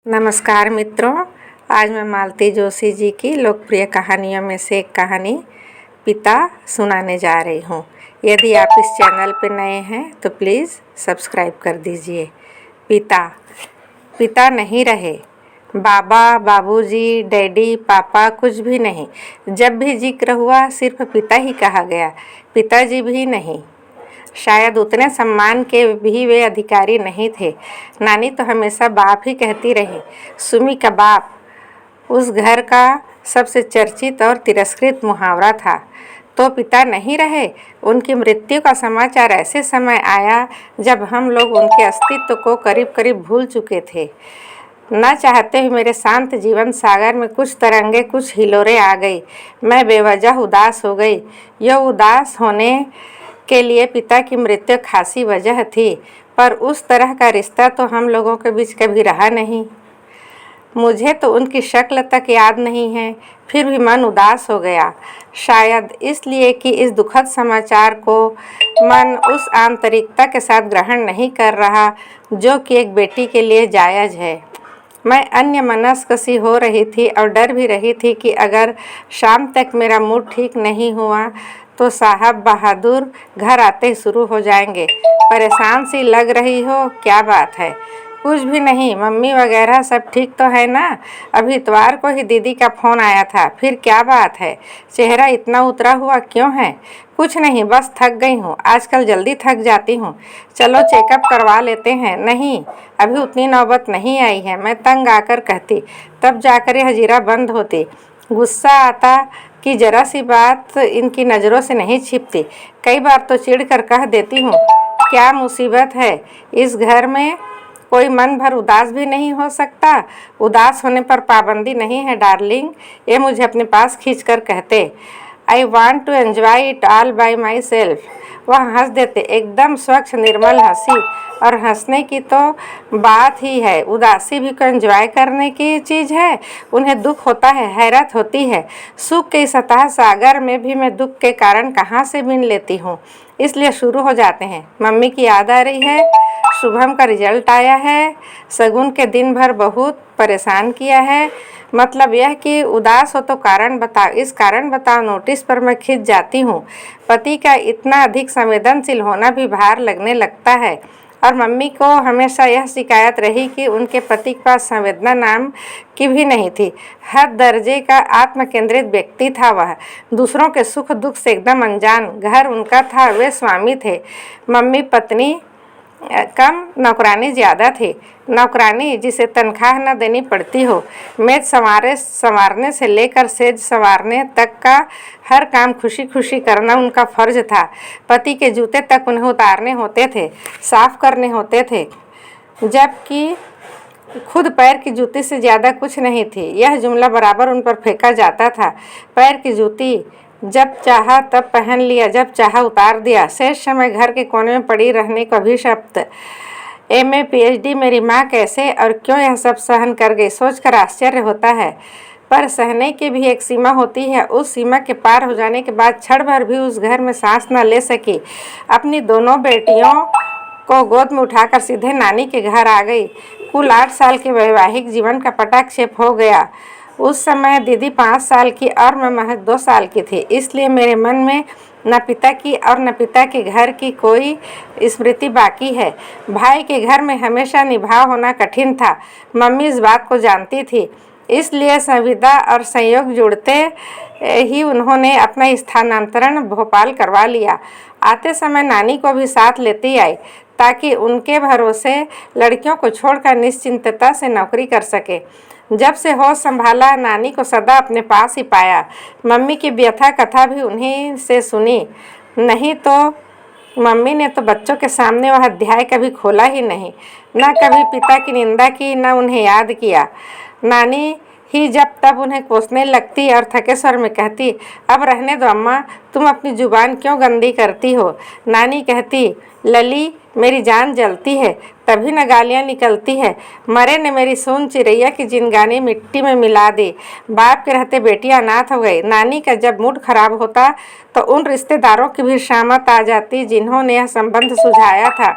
नमस्कार मित्रों, आज मैं मालती जोशी जी की लोकप्रिय कहानियों में से एक कहानी पिता सुनाने जा रही हूँ। यदि आप इस चैनल पर नए हैं तो प्लीज़ सब्सक्राइब कर दीजिए। पिता नहीं रहे। बाबा, बाबूजी, डैडी, पापा कुछ भी नहीं। जब भी जिक्र हुआ सिर्फ पिता ही कहा गया, पिताजी भी नहीं। शायद उतने सम्मान के भी वे अधिकारी नहीं थे। नानी तो हमेशा बाप ही कहती रही। सुमी का बाप उस घर का सबसे चर्चित और तिरस्कृत मुहावरा था। तो पिता नहीं रहे। उनकी मृत्यु का समाचार ऐसे समय आया जब हम लोग उनके अस्तित्व को करीब करीब भूल चुके थे। न चाहते हुए मेरे शांत जीवन सागर में कुछ तरंगे, कुछ हिलोरें आ गई। मैं बेवजह उदास हो गई। यह उदास होने के लिए पिता की मृत्यु खासी वजह थी, पर उस तरह का रिश्ता तो हम लोगों के बीच कभी रहा नहीं। मुझे तो उनकी शक्ल तक याद नहीं है, फिर भी मन उदास हो गया। शायद इसलिए कि इस दुखद समाचार को मन उस आंतरिकता के साथ ग्रहण नहीं कर रहा जो कि एक बेटी के लिए जायज़ है। मैं अन्यमनस्क सी हो रही थी और डर भी रही थी कि अगर शाम तक मेरा मूड ठीक नहीं हुआ तो साहब बहादुर घर आते शुरू हो जाएंगे। परेशान सी लग रही हो, क्या बात है? कुछ भी नहीं, मम्मी वगैरह सब ठीक तो है ना? अभी इतवार को ही दीदी का फ़ोन आया था। फिर क्या बात है? चेहरा इतना उतरा हुआ क्यों है? कुछ नहीं, बस थक गई हूँ। आजकल जल्दी थक जाती हूँ। चलो चेकअप करवा लेते हैं। नहीं, अभी उतनी नौबत नहीं आई है, मैं तंग आकर कहती। तब जाकर यह हजीरा बंद होती। गुस्सा आता कि जरा सी बात इनकी नज़रों से नहीं छिपती। कई बार तो चिढ़ कर कह देती हूँ, क्या मुसीबत है? इस घर में कोई मन भर उदास भी नहीं हो सकता? उदास होने पर पाबंदी नहीं है डार्लिंग, ये मुझे अपने पास खींच कर कहते। I want to enjoy it all by myself. वह हंस देते, एकदम स्वच्छ निर्मल हंसी। और हंसने की तो बात ही है, उदासी भी कोई एंजॉय करने की चीज़ है। उन्हें दुख होता है, हैरत होती है। सुख के सतह सागर में भी मैं दुख के कारण कहाँ से बीन लेती हूँ। इसलिए शुरू हो जाते हैं। मम्मी की याद आ रही है, शुभम का रिजल्ट आया है, शगुन के दिन भर बहुत परेशान किया है। मतलब यह कि उदास हो तो कारण बताओ, इस कारण बताओ नोटिस पर मैं खिंच जाती हूँ। पति का इतना अधिक संवेदनशील होना भी भार लगने लगता है। और मम्मी को हमेशा यह शिकायत रही कि उनके पति के पास संवेदना नाम की भी नहीं थी। हर दर्जे का आत्मकेंद्रित व्यक्ति था वह, दूसरों के सुख दुख से एकदम अनजान। घर उनका था, वे स्वामी थे। मम्मी पत्नी कम, नौकरानी ज़्यादा थी। नौकरानी जिसे तनख्वाह न देनी पड़ती हो। मेज संवारने से लेकर सेज संवारने तक का हर काम खुशी खुशी करना उनका फर्ज था। पति के जूते तक उन्हें उतारने होते थे, साफ करने होते थे, जबकि खुद पैर की जूती से ज़्यादा कुछ नहीं थी। यह जुमला बराबर उन पर फेंका जाता था। पैर की जूती जब चाहा तब पहन लिया, जब चाहा उतार दिया। शेष समय घर के कोने में पड़ी रहने को अभिशप्त। एमए पीएचडी मेरी माँ कैसे और क्यों यह सब सहन कर गई, सोचकर आश्चर्य होता है। पर सहने की भी एक सीमा होती है। उस सीमा के पार हो जाने के बाद क्षण भर भी उस घर में सांस न ले सकी। अपनी दोनों बेटियों को गोद में उठाकर सीधे नानी के घर आ गई। कुल 8 साल के वैवाहिक जीवन का पटाक्षेप हो गया। उस समय दीदी 5 साल की और मैं महज 2 साल की थी। इसलिए मेरे मन में न पिता की और न पिता के घर की कोई स्मृति बाकी है। भाई के घर में हमेशा निभाव होना कठिन था। मम्मी इस बात को जानती थी, इसलिए संविदा और संयोग जुड़ते ही उन्होंने अपना स्थानांतरण भोपाल करवा लिया। आते समय नानी को भी साथ लेती आई ताकि उनके भरोसे लड़कियों को छोड़कर निश्चिंतता से नौकरी कर सके। जब से होश संभाला नानी को सदा अपने पास ही पाया। मम्मी की व्यथा कथा भी उन्हीं से सुनी। नहीं तो मम्मी ने तो बच्चों के सामने वह अध्याय कभी खोला ही नहीं, न कभी पिता की निंदा की, न उन्हें याद किया। नानी ही जब तब उन्हें कोसने लगती और थके स्वर में कहती, अब रहने दो अम्मा, तुम अपनी जुबान क्यों गंदी करती हो। नानी कहती, लली मेरी जान जलती है तभी न गालियाँ निकलती है। मरे ने मेरी सोन चिड़ैया की जिनगानी मिट्टी में मिला दी। बाप के रहते बेटियां अनाथ हो गई। नानी का जब मूड खराब होता तो उन रिश्तेदारों की भी शामत आ जाती जिन्होंने यह संबंध सुझाया था।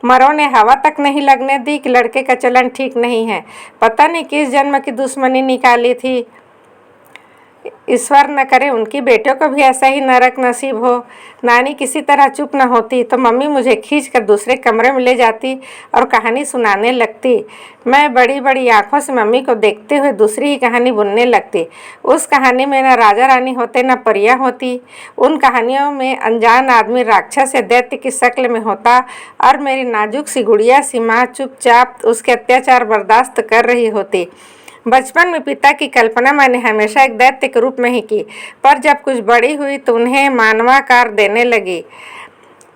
मरों ने हवा तक नहीं लगने दी कि लड़के का चलन ठीक नहीं है। पता नहीं किस जन्म की दुश्मनी निकाली थी। ईश्वर न करे उनकी बेटियों को भी ऐसा ही नरक नसीब हो। नानी किसी तरह चुप न होती तो मम्मी मुझे खींचकर दूसरे कमरे में ले जाती और कहानी सुनाने लगती। मैं बड़ी बड़ी आंखों से मम्मी को देखते हुए दूसरी ही कहानी बुनने लगती। उस कहानी में न राजा रानी होते न परियां होती। उन कहानियों में अनजान आदमी राक्षस या दैत्य की शक्ल में होता और मेरी नाजुक सी गुड़िया सी माँ चुपचाप उसके अत्याचार बर्दाश्त कर रही होती। बचपन में पिता की कल्पना मैंने हमेशा एक दैत्य के रूप में ही की, पर जब कुछ बड़ी हुई तो उन्हें मानवाकार देने लगी।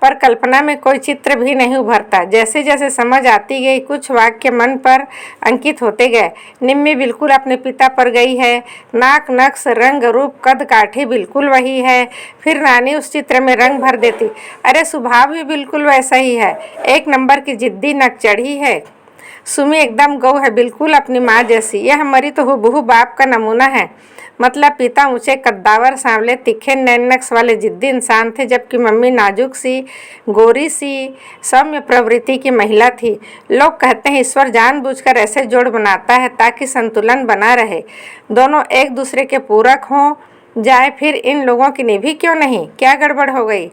पर कल्पना में कोई चित्र भी नहीं उभरता। जैसे जैसे समझ आती गई कुछ वाक्य मन पर अंकित होते गए। निम्मी बिल्कुल अपने पिता पर गई है। नाक नक्श रंग रूप कद काठी बिल्कुल वही है। फिर नानी उस चित्र में रंग भर देती। अरे स्वभाव भी बिल्कुल वैसा ही है। एक नंबर की जिद्दी नक चढ़ी है। सुमी एकदम गौ है, बिल्कुल अपनी माँ जैसी। यह मरी तो हूबहू बाप का नमूना है। मतलब पिता ऊंचे कद्दावर सांवले तीखे नैन नक्श वाले जिद्दी इंसान थे, जबकि मम्मी नाजुक सी गोरी सी सौम्य प्रवृत्ति की महिला थी। लोग कहते हैं ईश्वर जानबूझकर ऐसे जोड़ बनाता है ताकि संतुलन बना रहे, दोनों एक दूसरे के पूरक हों जाए। फिर इन लोगों की निभी क्यों नहीं? क्या गड़बड़ हो गई?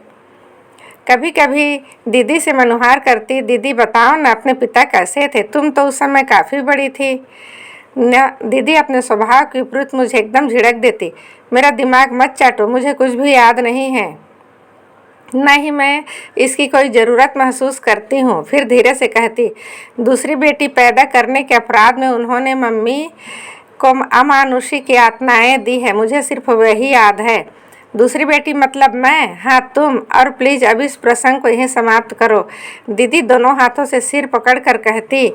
कभी कभी दीदी से मनुहार करती, दीदी बताओ न अपने पिता कैसे थे? तुम तो उस समय काफ़ी बड़ी थी न। दीदी अपने स्वभाव के विपरीत मुझे एकदम झिड़क देती। मेरा दिमाग मत चाटो, मुझे कुछ भी याद नहीं है, न ही मैं इसकी कोई ज़रूरत महसूस करती हूँ। फिर धीरे से कहती, दूसरी बेटी पैदा करने के अपराध में उन्होंने मम्मी को अमानुषी की यातनाएँ दी है, मुझे सिर्फ वही याद है। दूसरी बेटी मतलब मैं? हाँ तुम। और प्लीज़ अब इस प्रसंग को यहीं समाप्त करो। दीदी दोनों हाथों से सिर पकड़कर कहती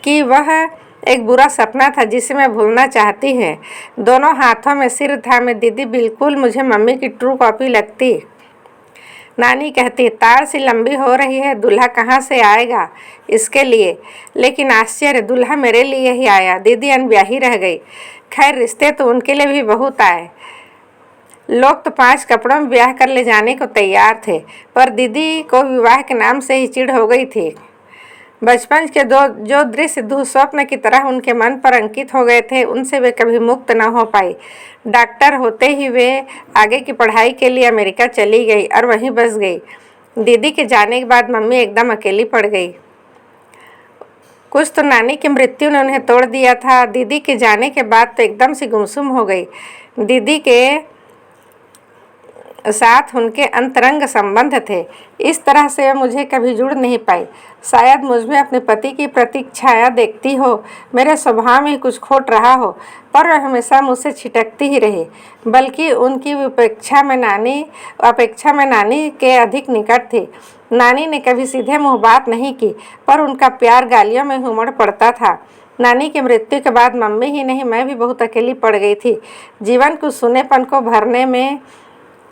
कि वह एक बुरा सपना था जिसे मैं भूलना चाहती है। दोनों हाथों में सिर था मैं। दीदी बिल्कुल मुझे मम्मी की ट्रू कॉपी लगती। नानी कहती, तार सी लंबी हो रही है, दूल्हा कहाँ से आएगा इसके लिए? लेकिन आश्चर्य, दूल्हा मेरे लिए ही आया। दीदी अनब्याही रह गई। खैर रिश्ते तो उनके लिए भी बहुत आए। लोग तो 5 कपड़ों में ब्याह कर ले जाने को तैयार थे, पर दीदी को विवाह के नाम से ही चिढ़ हो गई थी। बचपन के जो दृश्य दुःस्वप्न की तरह उनके मन पर अंकित हो गए थे, उनसे वे कभी मुक्त न हो पाई। डॉक्टर होते ही वे आगे की पढ़ाई के लिए अमेरिका चली गई और वहीं बस गई। दीदी के जाने के बाद मम्मी एकदम अकेली पड़ गई। कुछ तो नानी की मृत्यु ने उन्हें तोड़ दिया था। दीदी के जाने के बाद तो एकदम से गुमसुम हो गई। दीदी के साथ उनके अंतरंग संबंध थे, इस तरह से वह मुझे कभी जुड़ नहीं पाई। शायद मुझमें अपने पति की प्रतीक्षाया देखती हो, मेरे स्वभाव में कुछ खोट रहा हो, पर वह हमेशा मुझसे छिटकती ही रही। बल्कि उनकी अपेक्षा में नानी के अधिक निकट थी। नानी ने कभी सीधे मुँह बात नहीं की, पर उनका प्यार गालियों में उमड़ पड़ता था। नानी की मृत्यु के बाद मम्मी ही नहीं, मैं भी बहुत अकेली पड़ गई थी। जीवन को सुनेपन को भरने में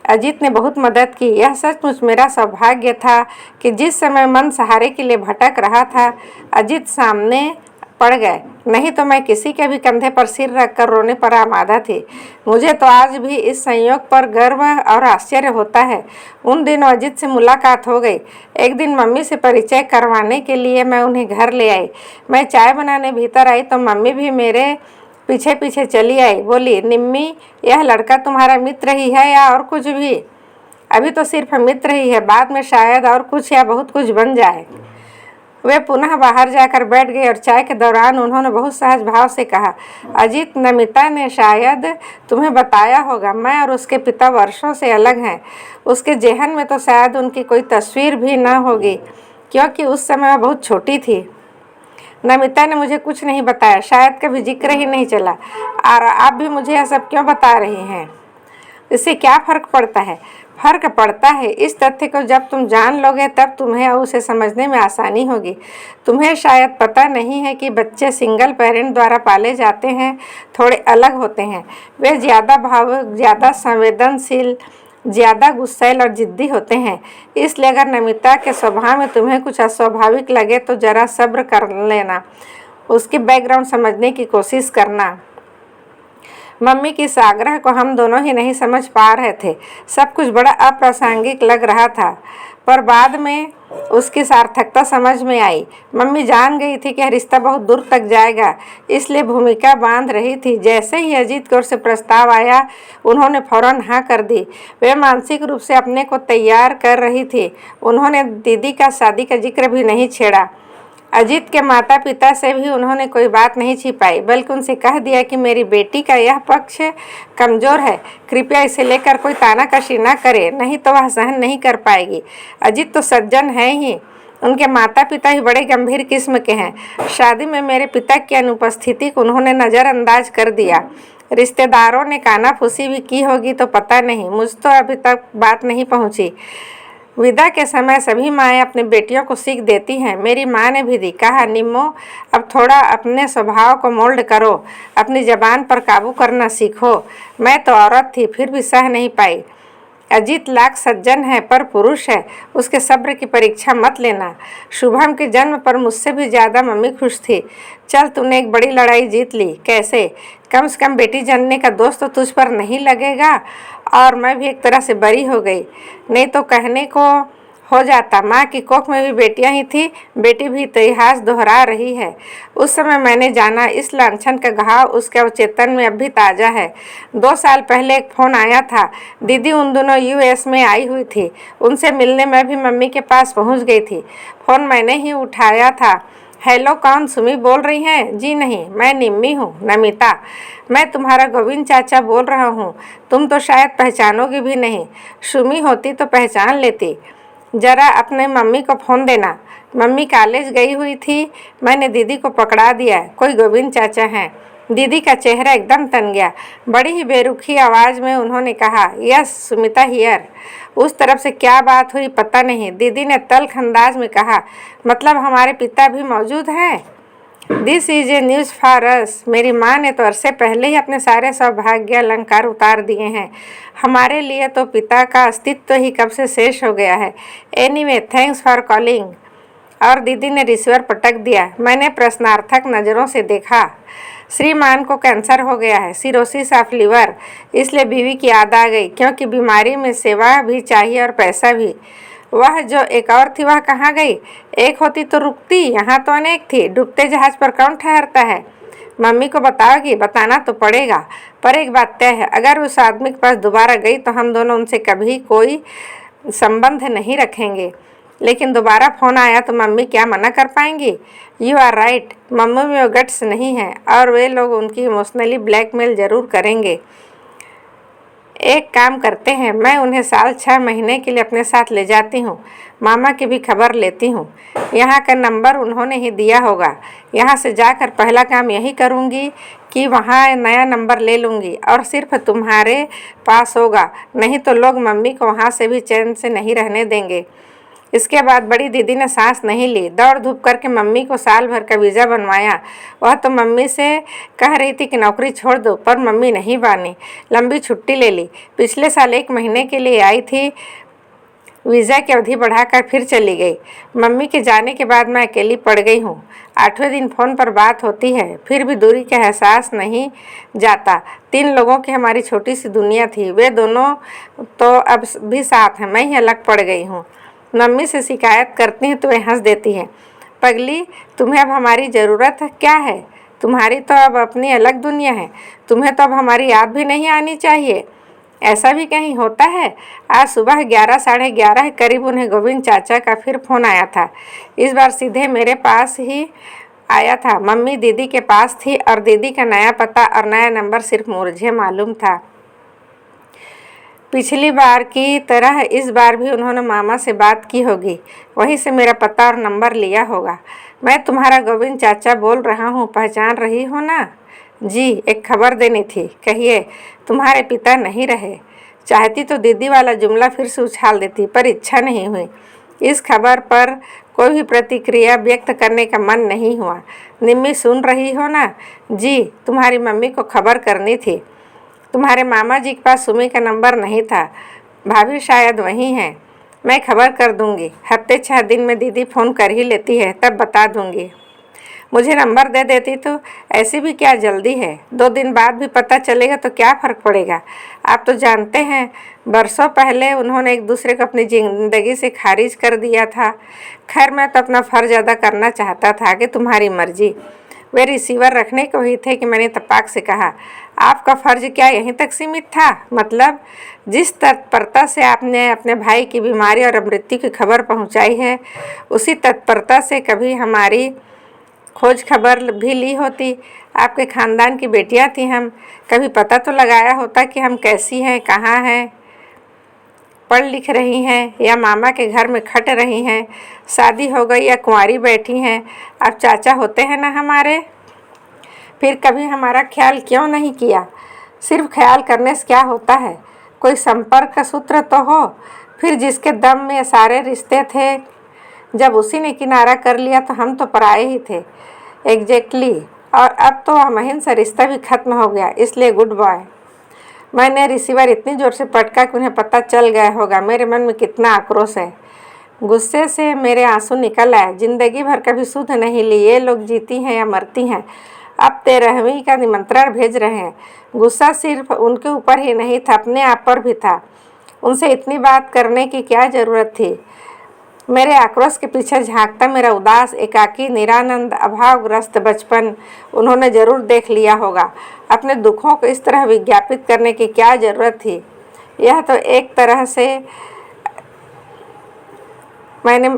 अजीत ने बहुत मदद की। यह सचमुच मेरा सौभाग्य था कि जिस समय मन सहारे के लिए भटक रहा था, अजीत सामने पड़ गए। नहीं तो मैं किसी के भी कंधे पर सिर रखकर रोने पर आमादा थी। मुझे तो आज भी इस संयोग पर गर्व और आश्चर्य होता है। उन दिनों अजीत से मुलाकात हो गई। एक दिन मम्मी से परिचय करवाने के लिए मैं उन्हें घर ले आई। मैं चाय बनाने भीतर आई तो मम्मी भी मेरे पीछे पीछे चली आई। बोली, निम्मी, यह लड़का तुम्हारा मित्र ही है या और कुछ भी? अभी तो सिर्फ मित्र ही है, बाद में शायद और कुछ या बहुत कुछ बन जाए। वे पुनः बाहर जाकर बैठ गए और चाय के दौरान उन्होंने बहुत सहज भाव से कहा, अजीत, नमिता ने शायद तुम्हें बताया होगा, मैं और उसके पिता वर्षों से अलग हैं। उसके जेहन में तो शायद उनकी कोई तस्वीर भी न होगी, क्योंकि उस समय वह बहुत छोटी थी। नमिता ने मुझे कुछ नहीं बताया, शायद कभी जिक्र ही नहीं चला। और आप भी मुझे यह सब क्यों बता रही हैं? इससे क्या फ़र्क पड़ता है? फ़र्क पड़ता है इस तथ्य को जब तुम जान लोगे तब तुम्हें उसे समझने में आसानी होगी। तुम्हें शायद पता नहीं है कि बच्चे सिंगल पेरेंट द्वारा पाले जाते हैं, थोड़े अलग होते हैं। वे ज़्यादा भावुक, ज़्यादा संवेदनशील, ज़्यादा गुस्सैल और ज़िद्दी होते हैं। इसलिए अगर नमिता के स्वभाव में तुम्हें कुछ अस्वाभाविक लगे तो ज़रा सब्र कर लेना, उसकी बैकग्राउंड समझने की कोशिश करना। मम्मी की इस आग्रह को हम दोनों ही नहीं समझ पा रहे थे। सब कुछ बड़ा अप्रासंगिक लग रहा था, पर बाद में उसकी सार्थकता समझ में आई। मम्मी जान गई थी कि यह रिश्ता बहुत दूर तक जाएगा, इसलिए भूमिका बांध रही थी। जैसे ही अजीत की ओर से प्रस्ताव आया, उन्होंने फौरन हाँ कर दी। वे मानसिक रूप से अपने को तैयार कर रही थी। उन्होंने दीदी का शादी का जिक्र भी नहीं छेड़ा। अजीत के माता पिता से भी उन्होंने कोई बात नहीं छिपाई, बल्कि उनसे कह दिया कि मेरी बेटी का यह पक्ष कमज़ोर है, कृपया इसे लेकर कोई तानाकशी न करे, नहीं तो वह सहन नहीं कर पाएगी। अजीत तो सज्जन है ही, उनके माता पिता ही बड़े गंभीर किस्म के हैं। शादी में मेरे पिता की अनुपस्थिति को उन्होंने नज़रअंदाज कर दिया। रिश्तेदारों ने कानाफूसी भी की होगी तो पता नहीं, मुझ तो अभी तक बात नहीं पहुँची। विदा के समय सभी माएँ अपनी बेटियों को सीख देती हैं। मेरी माँ ने भी दी। कहा, निम्मो, अब थोड़ा अपने स्वभाव को मोल्ड करो, अपनी ज़बान पर काबू करना सीखो। मैं तो औरत थी, फिर भी सह नहीं पाई। अजीत लाख सज्जन है पर पुरुष है, उसके सब्र की परीक्षा मत लेना। शुभम के जन्म पर मुझसे भी ज़्यादा मम्मी खुश थी। चल, तूने एक बड़ी लड़ाई जीत ली। कैसे? कम से कम बेटी जनने का दोष तो तुझ पर नहीं लगेगा, और मैं भी एक तरह से बरी हो गई। नहीं तो कहने को हो जाता, माँ की कोख में भी बेटियां ही थी। बेटी भी इतिहास दोहरा रही है। उस समय मैंने जाना, इस लांछन का घाव उसके अवचेतन में अब भी ताज़ा है। 2 साल पहले एक फ़ोन आया था। दीदी उन दिनों यूएस में आई हुई थी। उनसे मिलने मैं भी मम्मी के पास पहुंच गई थी। फ़ोन मैंने ही उठाया था। हेलो, कौन? सुमी बोल रही हैं? जी नहीं, मैं निम्मी हूँ, नमिता। मैं तुम्हारा गोविंद चाचा बोल रहा हूँ। तुम तो शायद पहचानोगे भी नहीं। सुमी होती तो पहचान लेती। ज़रा अपने मम्मी को फ़ोन देना। मम्मी कॉलेज गई हुई थी, मैंने दीदी को पकड़ा दिया। कोई गोविंद चाचा हैं। दीदी का चेहरा एकदम तन गया। बड़ी ही बेरुखी आवाज़ में उन्होंने कहा, यस, सुमिता हियर। उस तरफ से क्या बात हुई पता नहीं। दीदी ने तल्ख अंदाज में कहा, मतलब हमारे पिता भी मौजूद हैं? This is a news for us. मेरी माँ ने तो अरसे पहले ही अपने सारे सौभाग्य अलंकार उतार दिए हैं। हमारे लिए तो पिता का अस्तित्व ही कब से शेष हो गया है। Anyway, thanks for calling. और दीदी ने रिसीवर पटक दिया। मैंने प्रश्नार्थक नज़रों से देखा। श्रीमान को कैंसर हो गया है, सिरोसिस ऑफ लिवर। इसलिए बीवी की याद आ गई, क्योंकि बीमारी में सेवा भी चाहिए और पैसा भी। वह जो एक और थी, वह कहाँ गई? एक होती तो रुकती, यहाँ तो अनेक थी। डूबते जहाज पर कौन ठहरता है? मम्मी को बताओगी? बताना तो पड़ेगा, पर एक बात तय है, अगर उस आदमी के पास दोबारा गई तो हम दोनों उनसे कभी कोई संबंध नहीं रखेंगे। लेकिन दोबारा फ़ोन आया तो मम्मी क्या मना कर पाएंगी? यू आर राइट, मम्मी में वो गट्स नहीं है, और वे लोग उनकी इमोशनली ब्लैकमेल ज़रूर करेंगे। एक काम करते हैं, मैं उन्हें साल 6 महीने के लिए अपने साथ ले जाती हूँ। मामा की भी खबर लेती हूँ। यहाँ का नंबर उन्होंने ही दिया होगा। यहाँ से जाकर पहला काम यही करूँगी कि वहाँ नया नंबर ले लूँगी, और सिर्फ तुम्हारे पास होगा, नहीं तो लोग मम्मी को वहाँ से भी चैन से नहीं रहने देंगे। इसके बाद बड़ी दीदी ने सांस नहीं ली। दौड़ धूप करके मम्मी को साल भर का वीज़ा बनवाया। वह तो मम्मी से कह रही थी कि नौकरी छोड़ दो, पर मम्मी नहीं मानी। लंबी छुट्टी ले ली। पिछले साल 1 महीने के लिए आई थी, वीज़ा की अवधि बढ़ाकर फिर चली गई। मम्मी के जाने के बाद मैं अकेली पड़ गई हूँ। 8वें दिन फ़ोन पर बात होती है, फिर भी दूरी का एहसास नहीं जाता। 3 लोगों की हमारी छोटी सी दुनिया थी। वे दोनों तो अब भी साथ हैं, मैं ही अलग पड़ गई हूँ। मम्मी से शिकायत करती हैं तो वे हंस देती है। पगली, तुम्हें अब हमारी ज़रूरत क्या है? तुम्हारी तो अब अपनी अलग दुनिया है। तुम्हें तो अब हमारी याद भी नहीं आनी चाहिए। ऐसा भी कहीं होता है? आज सुबह 11 साढ़े 11 के करीब उन्हें गोविंद चाचा का फिर फ़ोन आया था। इस बार सीधे मेरे पास ही आया था। मम्मी दीदी के पास थी, और दीदी का नया पता और नया नंबर सिर्फ मुझे मालूम था। पिछली बार की तरह इस बार भी उन्होंने मामा से बात की होगी, वहीं से मेरा पता और नंबर लिया होगा। मैं तुम्हारा गोविंद चाचा बोल रहा हूँ, पहचान रही हो ना? जी, एक खबर देनी थी। कहिए। तुम्हारे पिता नहीं रहे। चाहती तो दीदी वाला जुमला फिर से उछाल देती, पर इच्छा नहीं हुई। इस खबर पर कोई भी प्रतिक्रिया व्यक्त करने का मन नहीं हुआ। निम्मी, सुन रही हो ना? जी, तुम्हारी मम्मी को खबर करनी थी। तुम्हारे मामा जी के पास सुमी का नंबर नहीं था। भाभी शायद वहीं हैं। मैं खबर कर दूंगी। हफ्ते 6 दिन में दीदी फ़ोन कर ही लेती है, तब बता दूंगी। मुझे नंबर दे देती तो ऐसी भी क्या जल्दी है, 2 दिन बाद भी पता चलेगा तो क्या फ़र्क पड़ेगा। आप तो जानते हैं बरसों पहले उन्होंने एक दूसरे को अपनी ज़िंदगी से खारिज कर दिया था। खैर मैं तो अपना फ़र्ज अदा करना चाहता था कि तुम्हारी मर्जी। वे रिसीवर रखने को ही थे कि मैंने तपाक से कहा, आपका फ़र्ज क्या यहीं तक सीमित था? मतलब जिस तत्परता से आपने अपने भाई की बीमारी और मृत्यु की खबर पहुंचाई है, उसी तत्परता से कभी हमारी खोज खबर भी ली होती। आपके ख़ानदान की बेटियां थी हम, कभी पता तो लगाया होता कि हम कैसी हैं, कहाँ हैं, पढ़ लिख रही हैं या मामा के घर में खट रही हैं, शादी हो गई या कुंवारी बैठी हैं। अब चाचा होते हैं ना हमारे, फिर कभी हमारा ख्याल क्यों नहीं किया? सिर्फ ख्याल करने से क्या होता है? कोई संपर्क का सूत्र तो हो। फिर जिसके दम में सारे रिश्ते थे, जब उसी ने किनारा कर लिया तो हम तो पराए ही थे। एग्जैक्टली। और अब तो अमहिन सा रिश्ता भी खत्म हो गया, इसलिए गुड बाय। मैंने रिसीवर इतनी ज़ोर से पटका कि उन्हें पता चल गया होगा मेरे मन में कितना आक्रोश है। गुस्से से मेरे आंसू निकल आए। ज़िंदगी भर कभी सुध नहीं ली, ये लोग जीती हैं या मरती हैं, अब 13वीं का निमंत्रण भेज रहे हैं। गुस्सा सिर्फ उनके ऊपर ही नहीं था, अपने आप पर भी था। उनसे इतनी बात करने की क्या ज़रूरत थी? मेरे आक्रोश के पीछे झांकता मेरा उदास, एकाकी, निरानंद, अभावग्रस्त बचपन उन्होंने जरूर देख लिया होगा। अपने दुखों को इस तरह विज्ञापित करने की क्या ज़रूरत थी? यह तो एक तरह से मैंने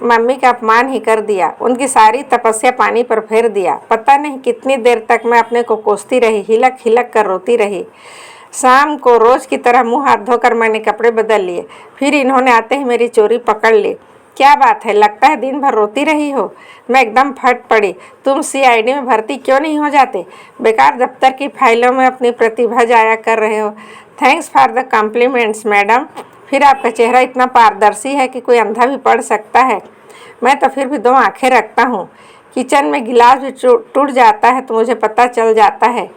मम्मी का अपमान ही कर दिया, उनकी सारी तपस्या पानी पर फेर दिया। पता नहीं कितनी देर तक मैं अपने को कोसती रही, हिलक हिलक कर रोती रही। शाम को रोज़ की तरह मुंह हाथ धोकर मैंने कपड़े बदल लिए। फिर इन्होंने आते ही मेरी चोरी पकड़ ली। क्या बात है, लगता है दिन भर रोती रही हो? मैं एकदम फट पड़ी। तुम CID में भर्ती क्यों नहीं हो जाते? बेकार दफ्तर की फाइलों में अपनी प्रतिभा जाया कर रहे हो। Thanks for the compliments madam. फिर आपका चेहरा इतना पारदर्शी है कि कोई अंधा भी पढ़ सकता है। मैं तो फिर भी 2 आंखें रखता हूँ। किचन में गिलास भी टूट जाता है तो मुझे पता चल जाता है।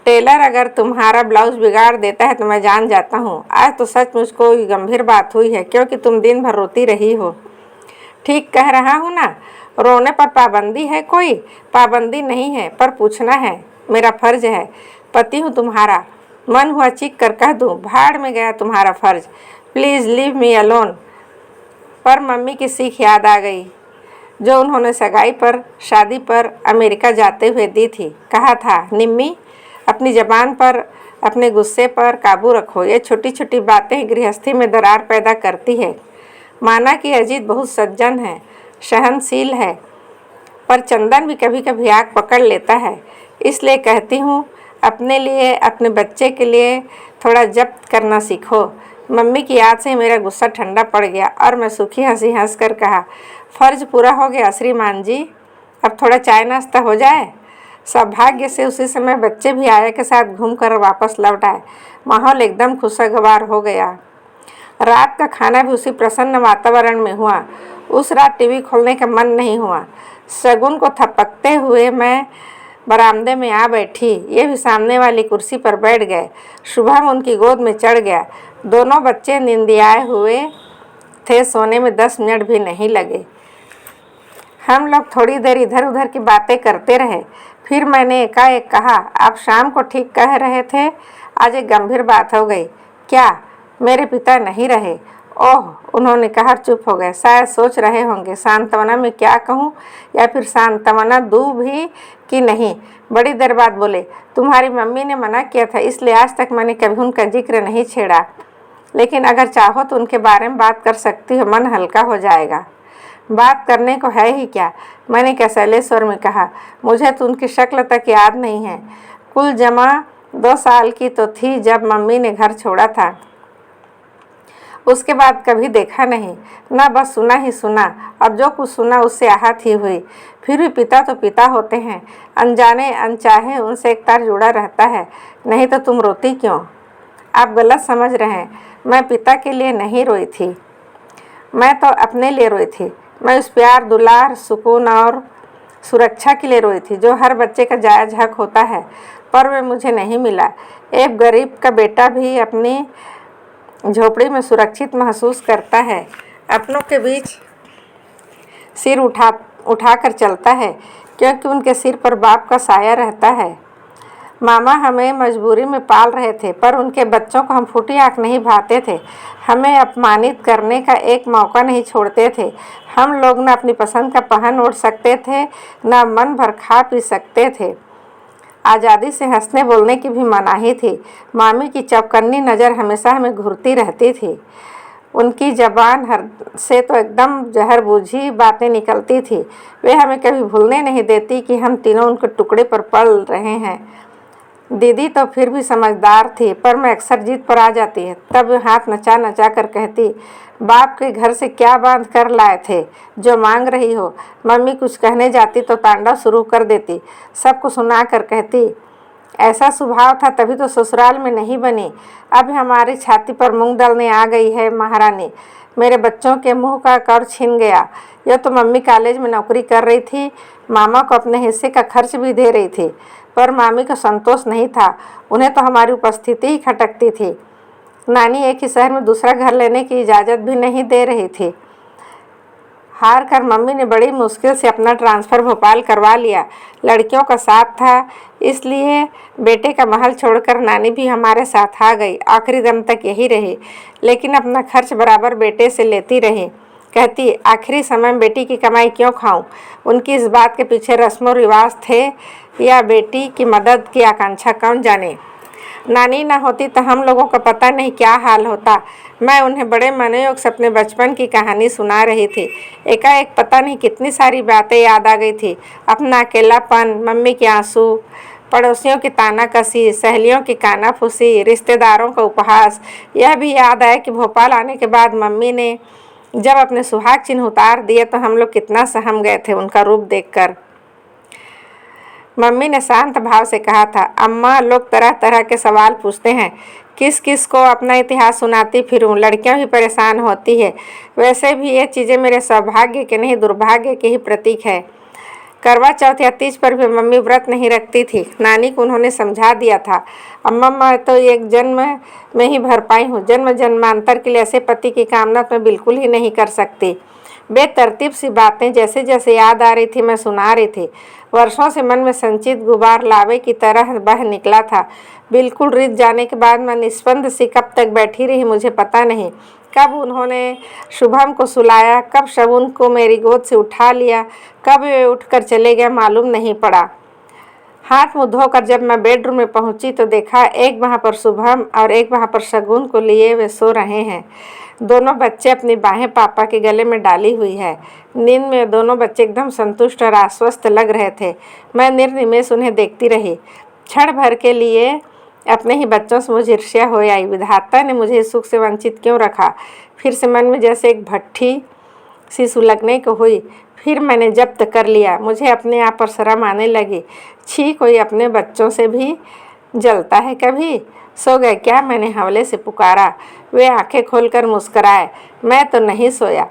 टेलर अगर तुम्हारा ब्लाउज बिगाड़ देता है तो मैं जान जाता हूँ। आज तो सच मुझको गंभीर बात हुई है, क्योंकि तुम दिन भर रोती रही हो। ठीक कह रहा हूँ ना? रोने पर पाबंदी है? कोई पाबंदी नहीं है, पर पूछना है, मेरा फर्ज है। पति हूँ तुम्हारा। मन हुआ चीख कर कह दूँ, भाड़ में गया तुम्हारा फर्ज, प्लीज़ लीव मी अलोन। पर मम्मी की सीख याद आ गई, जो उन्होंने सगाई पर, शादी पर, अमेरिका जाते हुए दी थी। कहा था, निम्मी अपनी ज़बान पर, अपने गुस्से पर काबू रखो। ये छोटी छोटी बातें गृहस्थी में दरार पैदा करती है। माना कि अजीत बहुत सज्जन है, सहनशील है, पर चंदन भी कभी कभी आग पकड़ लेता है। इसलिए कहती हूँ, अपने लिए, अपने बच्चे के लिए थोड़ा जब्त करना सीखो। मम्मी की याद से मेरा गुस्सा ठंडा पड़ गया और मैं सूखी हंसी हंस कर कहा, फ़र्ज पूरा हो गया श्रीमान जी, अब थोड़ा चाय नाश्ता हो जाए। सौभाग्य से उसी समय बच्चे भी आया के साथ घूमकर वापस लौट आए। माहौल एकदम खुशगवार हो गया। रात का खाना भी उसी प्रसन्न वातावरण में हुआ। उस रात टीवी खोलने का मन नहीं हुआ। शगुन को थपकते हुए मैं बरामदे में आ बैठी। ये भी सामने वाली कुर्सी पर बैठ गए। शुभम उनकी गोद में चढ़ गया। दोनों बच्चे निंदियाए हुए थे, सोने में 10 मिनट भी नहीं लगे। हम लोग थोड़ी देर इधर उधर की बातें करते रहे। फिर मैंने एकाएक कहा, आप शाम को ठीक कह रहे थे, आज एक गंभीर बात हो गई। क्या? मेरे पिता नहीं रहे। ओह, उन्होंने कहा, चुप हो गए। शायद सोच रहे होंगे सांत्वना में क्या कहूँ, या फिर सांत्वना दूँ भी कि नहीं। बड़ी देर बाद बोले, तुम्हारी मम्मी ने मना किया था, इसलिए आज तक मैंने कभी उनका जिक्र नहीं छेड़ा, लेकिन अगर चाहो तो उनके बारे में बात कर सकती हो, मन हल्का हो जाएगा। बात करने को है ही क्या, मैंने कसैले स्वर में कहा। मुझे तो उनकी शक्ल तक याद नहीं है। कुल जमा 2 साल की तो थी जब मम्मी ने घर छोड़ा था। उसके बाद कभी देखा नहीं, ना बस सुना ही सुना। अब जो कुछ सुना उससे आहत ही हुई। फिर भी पिता तो पिता होते हैं, अनजाने अनचाहे उनसे एक तार जुड़ा रहता है। नहीं तो तुम रोती क्यों? आप गलत समझ रहे हैं। मैं पिता के लिए नहीं रोई थी, मैं तो अपने लिए रोई थी। मैं उस प्यार, दुलार, सुकून और सुरक्षा के लिए रोई थी जो हर बच्चे का जायज़ हक होता है, पर वे मुझे नहीं मिला। एक गरीब का बेटा भी अपनी झोपड़ी में सुरक्षित महसूस करता है, अपनों के बीच सिर उठाकर चलता है। क्योंकि उनके सिर पर बाप का साया रहता है। मामा हमें मजबूरी में पाल रहे थे, पर उनके बच्चों को हम फूटी आँख नहीं भाते थे। हमें अपमानित करने का एक मौका नहीं छोड़ते थे। हम लोग न अपनी पसंद का पहन ओढ़ सकते थे, न मन भर खा पी सकते थे। आज़ादी से हंसने बोलने की भी मनाही थी। मामी की चौकन्नी नज़र हमेशा हमें घूरती रहती थी। उनकी ज़बान से तो एकदम जहर बूझी बातें निकलती थी। वे हमें कभी भूलने नहीं देती कि हम तीनों उनके टुकड़े पर पल रहे हैं। दीदी तो फिर भी समझदार थी, पर मैं अक्सर जिद पर आ जाती है। तब हाथ नचा नचा कर कहती, बाप के घर से क्या बांध कर लाए थे जो मांग रही हो। मम्मी कुछ कहने जाती तो तांडव शुरू कर देती। सबको सुना कर कहती, ऐसा स्वभाव था तभी तो ससुराल में नहीं बनी। अब हमारी छाती पर मूंग दलने आ गई है महारानी। मेरे बच्चों के मुंह का कौर छीन गया। यह तो मम्मी कॉलेज में नौकरी कर रही थी, मामा को अपने हिस्से का खर्च भी दे रही थी, पर मामी को संतोष नहीं था। उन्हें तो हमारी उपस्थिति ही खटकती थी। नानी एक ही शहर में दूसरा घर लेने की इजाज़त भी नहीं दे रही थी। हार कर मम्मी ने बड़ी मुश्किल से अपना ट्रांसफ़र भोपाल करवा लिया। लड़कियों का साथ था, इसलिए बेटे का महल छोड़कर नानी भी हमारे साथ आ गई। आखिरी दम तक यही रही, लेकिन अपना खर्च बराबर बेटे से लेती रही। कहती, आखिरी समय में बेटी की कमाई क्यों खाऊं? उनकी इस बात के पीछे रस्मों रिवाज थे या बेटी की मदद की आकांक्षा, कौन जाने। नानी ना होती तो हम लोगों का पता नहीं क्या हाल होता। मैं उन्हें बड़े मनोयोग से अपने बचपन की कहानी सुना रही थी। एकाएक पता नहीं कितनी सारी बातें याद आ गई थी। अपना अकेलापन, मम्मी के आंसू, पड़ोसियों की तानाकसी, सहेलियों की कानाफूसी, रिश्तेदारों का उपहास। यह भी याद आया कि भोपाल आने के बाद मम्मी ने जब अपने सुहाग चिन्ह उतार दिए तो हम लोग कितना सहम गए थे उनका रूप देखकर। मम्मी ने शांत भाव से कहा था, अम्मा, लोग तरह तरह के सवाल पूछते हैं, किस किस को अपना इतिहास सुनाती फिरूं, लड़कियां भी परेशान होती है। वैसे भी ये चीज़ें मेरे सौभाग्य के नहीं दुर्भाग्य के ही प्रतीक है। करवा चौथ या तीज पर भी मम्मी व्रत नहीं रखती थी। नानी को उन्होंने समझा दिया था, अम्मा, मैं तो एक जन्म में ही भर पाई हूँ, जन्म जन्मांतर के लिए ऐसे पति की कामना तो मैं बिल्कुल ही नहीं कर सकती। बेतरतीब सी बातें जैसे जैसे याद आ रही थी मैं सुना रही थी। वर्षों से मन में संचित गुबार लावे की तरह बह निकला था। बिल्कुल रिझ जाने के बाद मैं निस्पंद सी कब तक बैठी रही मुझे पता नहीं। कब उन्होंने शुभम को सुलाया, कब शगुन को मेरी गोद से उठा लिया, कब वे उठकर चले गए, मालूम नहीं पड़ा। हाथ मुँह धोकर जब मैं बेडरूम में पहुंची तो देखा एक वहाँ पर शुभम और एक वहाँ पर शगुन को लिए वे सो रहे हैं। दोनों बच्चे अपनी बाहें पापा के गले में डाली हुई है। नींद में दोनों बच्चे एकदम संतुष्ट और आश्वस्त लग रहे थे। मैं निर्निमेष उन्हें देखती रही। क्षण भर के लिए अपने ही बच्चों से मुझे ईर्ष्या हो आई। विधाता ने मुझे इस सुख से वंचित क्यों रखा? फिर से मन में जैसे एक भट्ठी सी सुलगने को हुई। फिर मैंने जब्त कर लिया। मुझे अपने आप पर शर्म आने लगी। छी, कोई अपने बच्चों से भी जलता है कभी? सो गए क्या? मैंने हवले से पुकारा। वे आंखें खोलकर मुस्कराए। मैं तो नहीं सोया,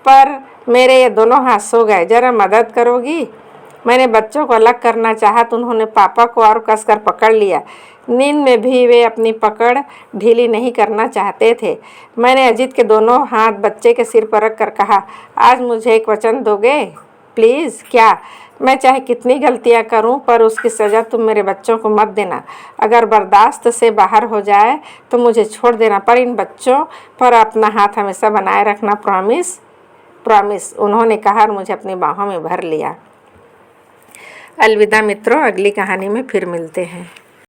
पर मेरे ये दोनों हाथ सो गए। जरा मदद करोगी? मैंने बच्चों को अलग करना चाहा तो उन्होंने पापा को और कसकर पकड़ लिया। नींद में भी वे अपनी पकड़ ढीली नहीं करना चाहते थे। मैंने अजीत के दोनों हाथ बच्चे के सिर पर रख कर कहा, आज मुझे एक वचन दोगे प्लीज़? क्या? मैं चाहे कितनी गलतियां करूं, पर उसकी सज़ा तुम मेरे बच्चों को मत देना। अगर बर्दाश्त से बाहर हो जाए तो मुझे छोड़ देना, पर इन बच्चों पर अपना हाथ हमेशा बनाए रखना। प्रॉमिस? प्रॉमिस, उन्होंने कहा और मुझे अपनी बाहों में भर लिया। अलविदा मित्रों, अगली कहानी में फिर मिलते हैं।